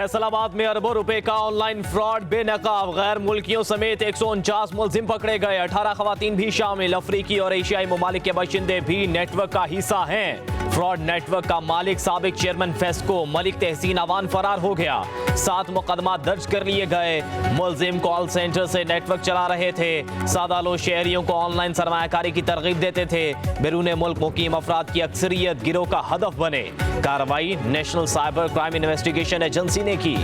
फैसलाबाद में अरबों रुपए का ऑनलाइन फ्रॉड बेनकाब, गैर मुल्कियों समेत 149 मुलजिम पकड़े गए। 18 खवातीन भी शामिल। अफ्रीकी और एशियाई ममालिक के बाशिंदे भी नेटवर्क का हिस्सा हैं। फ्रॉड नेटवर्क का मालिक साबिक चेयरमैन फेस्को मलिक तहसीन अवान फरार हो गया। 7 मुकदमा दर्ज कर लिए गए। मुलजिम कॉल सेंटर से नेटवर्क चला रहे थे। सादा लोग शहरियों को ऑनलाइन सरमायाकारी की तरगीब देते थे। बैरून मुल्क मुकीम अफराद की अक्सरियत गिरोह का हदफ बने। कार्रवाई national cyber crime investigation agency ने की।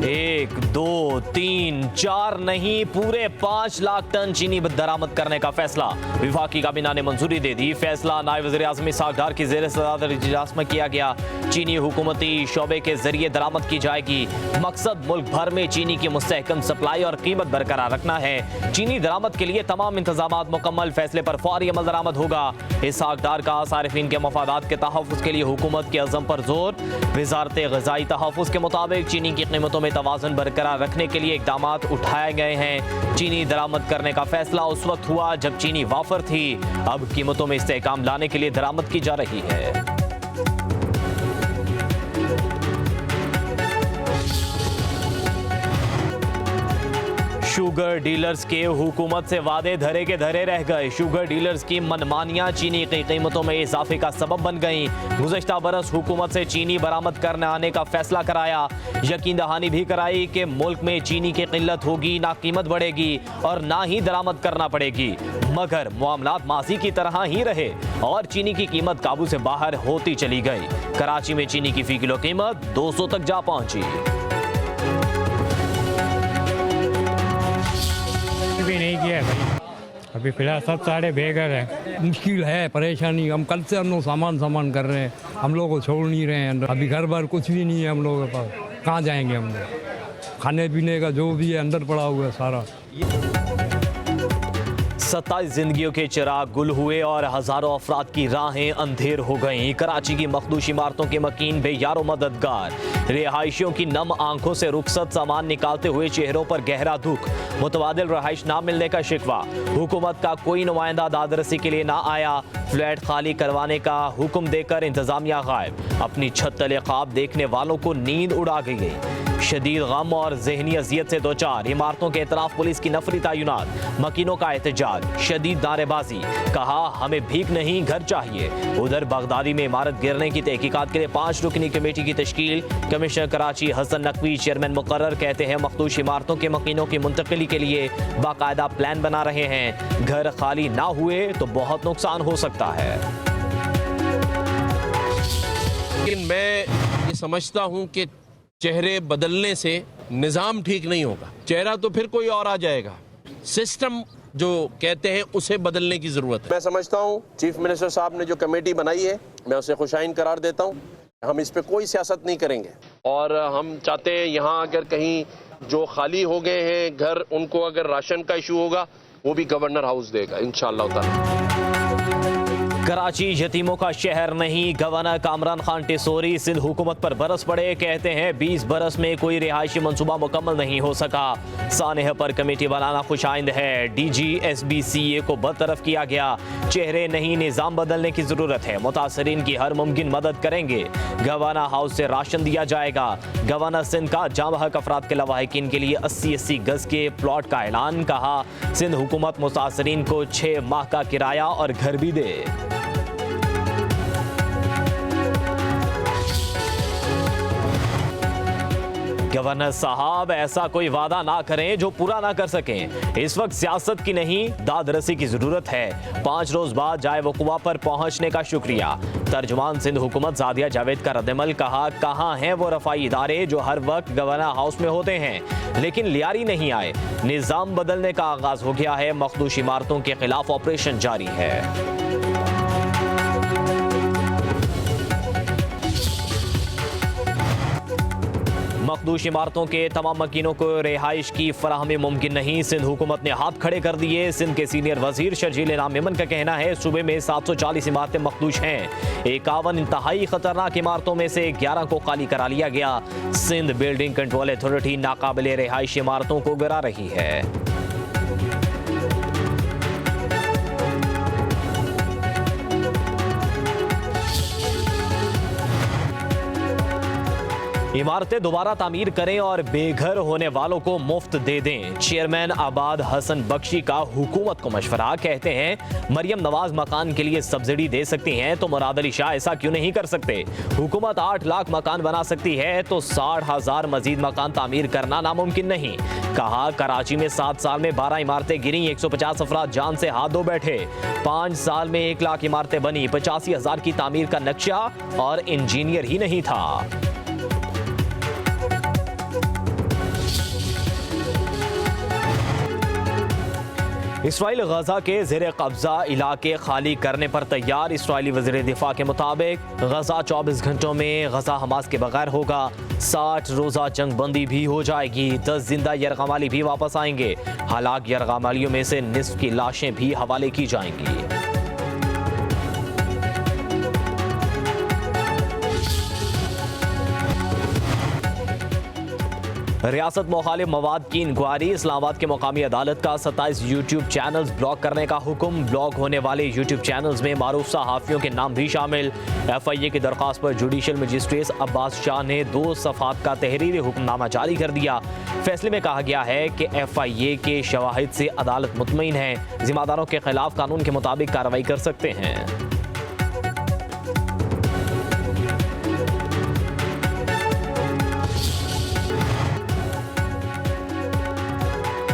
1, 2, 3, 4 नहीं पूरे 5 लाख टन चीनी दरामद करने का फैसला। विफाकी काबीना ने मंजूरी दे दी। फैसला नायब वज़ीर आज़म इसहाक डार की ज़ेर सदारत इजलास में किया गया। चीनी हुकूमती शोबे के जरिए दरामद की जाएगी। मकसद मुल्क भर में चीनी की मुस्तहकम सप्लाई और कीमत बरकरार रखना है। चीनी दरामद के लिए तमाम इंतजामात मुकम्मल। फैसले पर फौरी अमल दरामद होगा। इसहाक डार का सारिफीन के मफादात के तहफ़्फ़ुज़ के लिए हुकूमत के अज़म पर जोर। वज़ारत ग़िज़ाई तहफ़्फ़ुज़ के मुताबिक चीनी की कीमतों में तवाज़ुन बरकरार रखने के लिए इक़दामात उठाए गए हैं। चीनी दरामद करने का फैसला उस वक्त हुआ जब चीनी वाफर थी। अब कीमतों में इस्तेहकाम लाने के लिए दरामद की जा रही है। शुगर डीलर्स के हुकूमत से वादे धरे के धरे रह गए। शुगर डीलर्स की मनमानियां चीनी की कीमतों में इजाफे का सबब बन गईं। गुज़श्ता बरस हुकूमत से चीनी बरामद करने आने का फैसला कराया। यकीन दहानी भी कराई कि मुल्क में चीनी की किल्लत होगी, ना कीमत बढ़ेगी और ना ही दरामद करना पड़ेगी। मगर मामलात माजी की तरह ही रहे और चीनी की कीमत काबू से बाहर होती चली गई। कराची में चीनी की फी किलो कीमत 200 तक जा पहुंची। भी नहीं किया है भाई, अभी फिलहाल सब सारे बेघर हैं। मुश्किल है, परेशानी। हम कल से हम लोग सामान कर रहे हैं, हम लोग को छोड़ नहीं रहे हैं अंदर। अभी घर बार कुछ भी नहीं है हम लोगों के पास। कहाँ जाएंगे हम लोग? खाने पीने का जो भी है अंदर पड़ा हुआ है सारा। 27 जिंदगियों के चिराग गुल हुए और हजारों अफराद की राहें अंधेर हो गईं। कराची की मखदूश इमारतों के मकीन बेयारो मददगार, रिहायशियों की नम आंखों से रुखसत सामान निकालते हुए चेहरों पर गहरा दुख। मुतबादिल रहाइश ना मिलने का शिकवा। हुकूमत का कोई नुमाइंदा दादरसी के लिए ना आया। फ्लैट खाली करवाने का हुक्म देकर इंतजामिया गायब। अपनी छत तले ख्वाब देखने वालों को नींद उड़ा गई। शदीद गम और जहनी अजियत से दो चार। इमारतों के इतराफ पुलिस की नफरी तैनात। मकीनों का एहतजाज, शदीद नारेबाजी। कहा हमें भीख नहीं घर चाहिए। उधर बगदादी में इमारत गिरने की तहकीकात के लिए 5 रुकनी कमेटी की तश्कील। कमिश्नर कराची हसन नकवी चेयरमैन मुकर्रर। कहते हैं मखदूश इमारतों के मकीनों की मुंतकिली के लिए बाकायदा प्लान बना रहे हैं। घर खाली ना हुए तो बहुत नुकसान हो सकता है। लेकिन मैं ये समझता हूँ कि चेहरे बदलने से निज़ाम ठीक नहीं होगा। चेहरा तो फिर कोई और आ जाएगा। सिस्टम जो कहते हैं उसे बदलने की जरूरत है। मैं समझता हूँ चीफ मिनिस्टर साहब ने जो कमेटी बनाई है, मैं उसे खुशाइन करार देता हूँ। हम इस पे कोई सियासत नहीं करेंगे और हम चाहते हैं यहाँ अगर कहीं जो खाली हो गए हैं घर, उनको अगर राशन का इशू होगा वो भी गवर्नर हाउस देगा इंशाअल्लाह ताला। कराची यतीमों का शहर नहीं, गवर्नर कामरान खान टिसोरी सिंध हुकूमत पर बरस पड़े। कहते हैं 20 बरस में कोई रिहायशी मंसूबा मुकम्मल नहीं हो सका। सानेह पर कमेटी बनाना खुशाइंद है। DG SBCA को बरतरफ किया गया। चेहरे नहीं, निज़ाम बदलने की ज़रूरत है। मुतासरीन की हर मुमकिन मदद करेंगे। गवर्नर हाउस से राशन दिया जाएगा। गवर्नर सिंध का जाम हक अफराद के लवाहिकीन के लिए 80-80 गज के प्लॉट का ऐलान। कहा सिंध हुकूमत मुतासरीन को 6 माह का किराया और घर भी दे। गवर्नर साहब ऐसा कोई वादा ना करें जो पूरा ना कर सकें। इस वक्त सियासत की नहीं दादरसी की जरूरत है। 5 रोज बाद जाए वकुआ पर पहुंचने का शुक्रिया। तर्जुमान सिंध हुकूमत जादिया जावेद का रद्दमल। कहा कहां हैं वो रफाई इदारे जो हर वक्त गवर्नर हाउस में होते हैं लेकिन लियारी नहीं आए। निजाम बदलने का आगाज हो गया है। मखदूश इमारतों के खिलाफ ऑपरेशन जारी है। मखदूश इमारतों के तमाम मकीनों को रिहाइश की फराहमी मुमकिन नहीं। सिंध हुकूमत ने हाथ खड़े कर दिए। सिंध के सीनियर वजीर शर्जील इनाम मेमन का कहना है सूबे में 740 इमारतें मखदूश हैं। 51 इंतहाई खतरनाक इमारतों में से 11 को खाली करा लिया गया। सिंध बिल्डिंग कंट्रोल अथॉरिटी नाकाबिले रिहाइश इमारतों को गिरा रही है। इमारतें दोबारा तामीर करें और बेघर होने वालों को मुफ्त दे दें। चेयरमैन आबाद हसन बख्शी का हुकूमत को मशवरा। कहते हैं मरियम नवाज मकान के लिए सब्सिडी दे सकती हैं तो मुराद अली शाह ऐसा क्यों नहीं कर सकते। हुकूमत 8 लाख मकान बना सकती है तो 60,000 मजीद मकान तामीर करना नामुमकिन नहीं। कहा कराची में 7 साल में 12 इमारतें गिरी, 150 अफराद जान से हाथ धो बैठे। 5 साल में 1 लाख इमारतें बनी, 85,000 की तामीर का नक्शा और इंजीनियर ही नहीं था। इसराइल गजा के ज़ेर कब्जा इलाके खाली करने पर तैयार। इसराइली वज़ीर दिफा के मुताबिक गजा 24 घंटों में गजा हमास के बगैर होगा। 60 रोज़ा जंग बंदी भी हो जाएगी। 10 जिंदा यरगमाली भी वापस आएंगे। हलाक यरगमालियों में से निस्फ की लाशें भी हवाले की जाएंगी। रियासत मुखालिफ मवाद की इंक्वायरी। इस्लामाबाद के मुकामी अदालत का 27 यूट्यूब चैनल्स ब्लॉक करने का हुक्म। ब्लॉक होने वाले यूट्यूब चैनल्स में मारूफ सहाफ़ियों के नाम भी शामिल। FIA की दरख्वास्त पर जुडिशल मजिस्ट्रेट अब्बास शाह ने 2 सफ़ात का तहरीरी हुक्मनामा जारी कर दिया। फैसले में कहा गया है कि FIA के शवाहिद से अदालत मुतमईन है। जिम्मेदारों के खिलाफ कानून के मुताबिक कार्रवाई कर सकते हैं।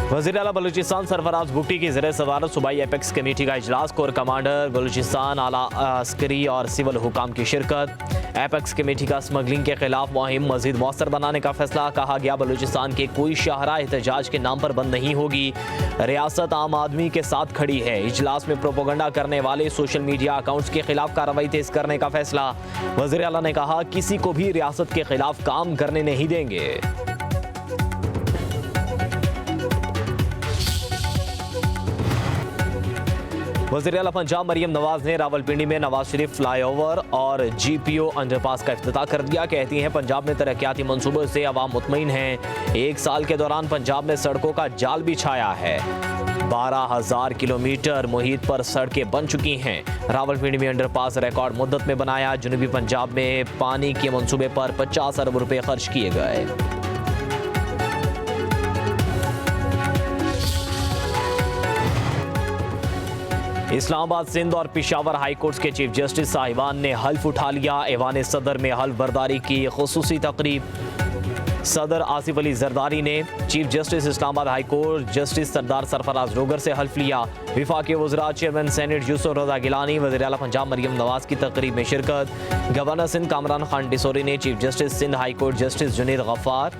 वज़ीर आला बलूचिस्तान सरफराज भुट्टी की ज़ेर सदारत सूबाई एपेक्स कमेटी का इजलास। कोर कमांडर बलूचिस्तान, आला अस्करी और सिविल हुकाम की शिरकत। एपेक्स कमेटी का स्मगलिंग के खिलाफ मुहिम मज़ीद मौसर बनाने का फैसला। कहा गया बलूचिस्तान के कोई शाहरा एहतजाज के नाम पर बंद नहीं होगी। रियासत आम आदमी के साथ खड़ी है। इजलास में प्रोपोगंडा करने वाले सोशल मीडिया अकाउंट्स के खिलाफ कार्रवाई तेज करने का फैसला। वज़ीर आला ने कहा किसी को भी रियासत के खिलाफ काम करने नहीं देंगे। वज़ीर आला पंजाब मरियम नवाज ने रावलपिंडी में नवाज शरीफ फ्लाईओवर और GPO अंडरपास का इफ्तिताह कर दिया। कहती हैं पंजाब में तरक्याती मंसूबों से अवाम मुतमईन हैं। 1 साल के दौरान पंजाब में सड़कों का जाल बिछाया है। 12,000 किलोमीटर मुहित पर सड़कें बन चुकी हैं। रावलपिंडी में अंडरपास रिकॉर्ड मुद्दत में बनाया। जनूबी पंजाब में पानी के मंसूबे पर 50 अरब रुपए खर्च किए गए। इस्लामाबाद, सिंध और पेशावर हाई कोर्ट के चीफ जस्टिस साहिबान ने हल्फ उठा लिया। ऐवान सदर में हल्फ बर्दारी की खुसूसी तकरीब। सदर आसिफ अली जरदारी ने chief justice Islamabad high court justice Sardar Sarfaraz Rogar से हल्फ लिया। विफाकी वज़रा चेयरमैन सेनेट यूसुफ रज़ा गिलानी, वज़ीर आला पंजाब मरियम नवाज की तकरीब में शिरकत। गवर्नर सिंध कामरान खान डिसोरी ने chief justice Sindh high court justice Junaid Ghaffar,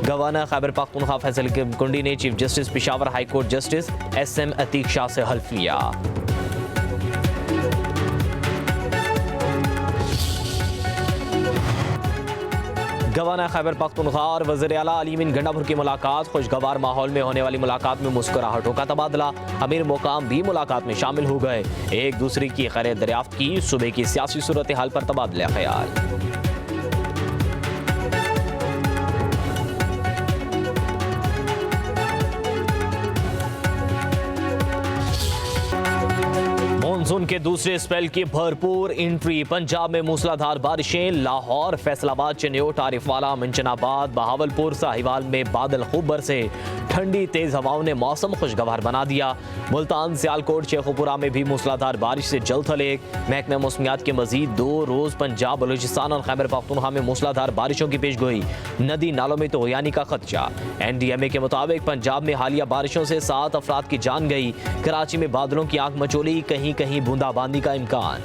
governor Khyber Pakhtunkhwa Faisal Kundi ने chief justice Peshawar high court justice SM Atiq Shah से हल्फ लिया। गवर्नर खैबर पख्तूनख्वा और वज़ीर आला अली मीन गंडापुर की मुलाकात। खुशगवार माहौल में होने वाली मुलाकात में मुस्कुराहटों का तबादला। अमीर मुकाम भी मुलाकात में शामिल हो गए। एक दूसरे की खैर दरियाफ्त की। सूबे की सियासी सूरत हाल पर तबादला ख्याल। मानसून के दूसरे स्पेल की भरपूर एंट्री। पंजाब में मूसलाधार बारिशें। लाहौर, फैसलाबाद, चिन्योट, आरिफवाला, मंचनाबाद, बहावलपुर, साहिवाल में बादल खूब बरसे। ठंडी तेज हवाओं ने मौसम खुशगवार बना दिया। मुल्तान, सियालकोट, शेखुपुरा में भी मूसलाधार बारिश से जल थले। महकमा मौसमियात के मजीद 2 रोज पंजाब, बलूचिस्तान और खैबर पख्तूनख्वा में मूसलाधार बारिशों की पेशगोई। नदी नालों में तोगयानी का खदशा। NDMA के मुताबिक पंजाब में हालिया बारिशों से 7 अफराद की जान गई। कराची में बादलों की आंख मचोली। कहीं कहीं बूंदाबांदी का इम्कान।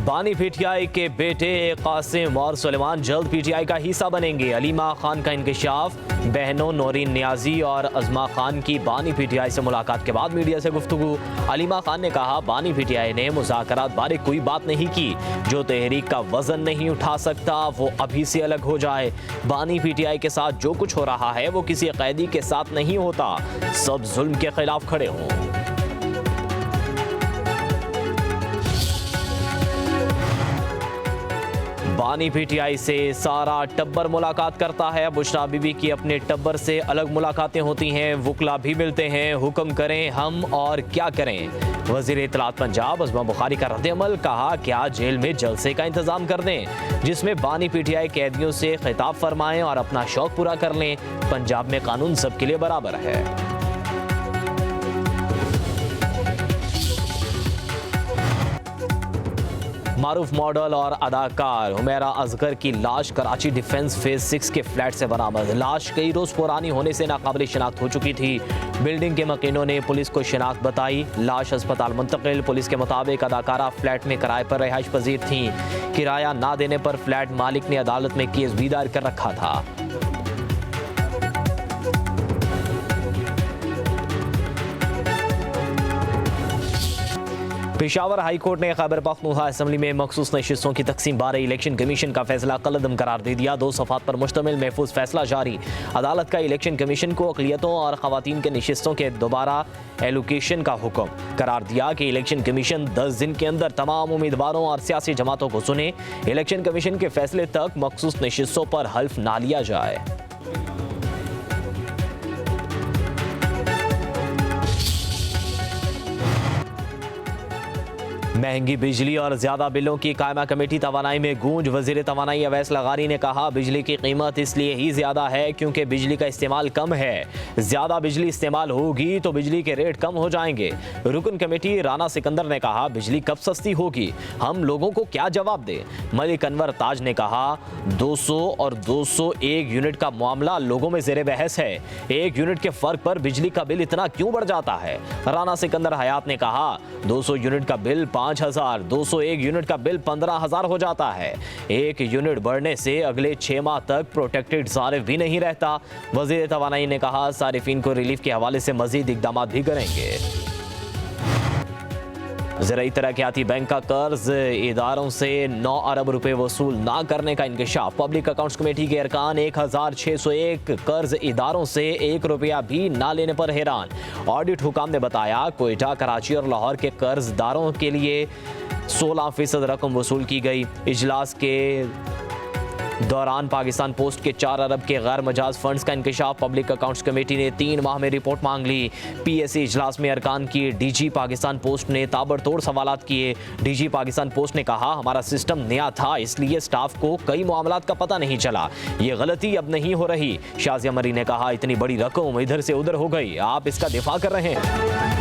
बानी PTI के बेटे कासिम और सुलेमान जल्द PTI का हिस्सा बनेंगे। अलीमा खान का इंकशाफ। बहनों नौरीन नियाजी और अजमा खान की बानी PTI से मुलाकात के बाद मीडिया से गुफ्तगू। अलीमा खान ने कहा बानी PTI ने मुज़ाकरात बारे कोई बात नहीं की। जो तहरीक का वजन नहीं उठा सकता वो अभी से अलग हो जाए। बानी PTI के साथ जो कुछ हो रहा है वो किसी कैदी के साथ नहीं होता। सब जुल्म के खिलाफ खड़े हों। बानी पीटीआई से सारा टब्बर मुलाकात करता है। बुशरा बीबी की अपने टब्बर से अलग मुलाकातें होती हैं। वुकला भी मिलते हैं। हुक्म करें हम और क्या करें। वजीर इत्तलात पंजाब अज़मा बुखारी का रद्द-ए-अमल, कहा क्या जेल में जलसे का इंतजाम कर दें जिसमें बानी पीटीआई कैदियों से खिताब फरमाएं और अपना शौक पूरा कर लें। पंजाब में कानून सबके लिए बराबर है। मारूफ मॉडल और अदाकार हुमैरा असगर की लाश कराची डिफेंस फेज 6 के फ्लैट से बरामद। लाश कई रोज पुरानी होने से नाकाबिल शिनाख्त हो चुकी थी। बिल्डिंग के मकीनों ने पुलिस को शिनाख्त बताई। लाश अस्पताल मुंतकिल। पुलिस के मुताबिक अदाकारा फ्लैट में किराए पर रिहाइश पजीर थी। किराया ना देने पर फ्लैट मालिक ने अदालत में केस भी दायर कर रखा था। पेशावर हाई कोर्ट ने खैबर पख्तूनख्वा असम्बली में मखसूस नशिस्तों की तकसीम बारे इलेक्शन कमीशन का फैसला कलअदम करार दे दिया। 2 सफ़ात पर मुश्तमिल महफूज फैसला जारी। अदालत का इलेक्शन कमीशन को अक़लियतों और ख़वातीन के नशिस्तों के दोबारा एलोकेशन का हुक्म करार दिया कि इलेक्शन कमीशन 10 दिन के अंदर तमाम उम्मीदवारों और सियासी जमातों को सुने। इलेक्शन कमीशन के फैसले तक मखसूस नशिस्तों पर हल्फ ना लिया जाए। महंगी बिजली और ज्यादा बिलों की कायमा कमेटी तवानाई में गूंज। वजीर तवानाई अवैस लगारी ने कहा बिजली की कीमत इसलिए ही ज्यादा है क्योंकि बिजली का इस्तेमाल कम है। ज्यादा बिजली इस्तेमाल होगी तो बिजली के रेट कम हो जाएंगे। रुकन कमेटी राना सिकंदर ने कहा बिजली कब सस्ती होगी, हम लोगों को क्या जवाब दे। मलिक अनवर ताज ने कहा 200 और 201 यूनिट का मामला लोगों में जेर बहस है। 1 यूनिट के फर्क पर बिजली का बिल इतना क्यों बढ़ जाता है। राना सिकंदर हयात ने कहा 200 यूनिट का बिल 5,000, 201 यूनिट का बिल 15,000 हो जाता है। 1 यूनिट बढ़ने से अगले 6 माह तक प्रोटेक्टेड सारिफ भी नहीं रहता। वजीर तवानाई ने कहा सारिफीन को रिलीफ के हवाले से मजीद इकदाम भी करेंगे। ज़राई तरक्याती बैंक का कर्ज इदारों से 9 अरब रुपए वसूल ना करने का इंकशाफ। पब्लिक अकाउंट्स कमेटी के अरकान 1601 कर्ज इदारों से 1 रुपया भी ना लेने पर हैरान। ऑडिट हुकाम ने बताया कोयटा, कराची और लाहौर के कर्जदारों के लिए 16% रकम वसूल की गई। इजलास के दौरान पाकिस्तान पोस्ट के 4 अरब के गैर मजाज फंड्स का इंकशाफ। पब्लिक अकाउंट्स कमेटी ने 3 माह में रिपोर्ट मांग ली। PSC इजलास में अरकान की DG पाकिस्तान पोस्ट ने ताबड़तोड़ सवालात किए। DG पाकिस्तान पोस्ट ने कहा हमारा सिस्टम नया था इसलिए स्टाफ को कई मामलात का पता नहीं चला। ये गलती अब नहीं हो रही। शाजिया मरी ने कहा इतनी बड़ी रकम इधर से उधर हो गई, आप इसका दिफा कर रहे हैं।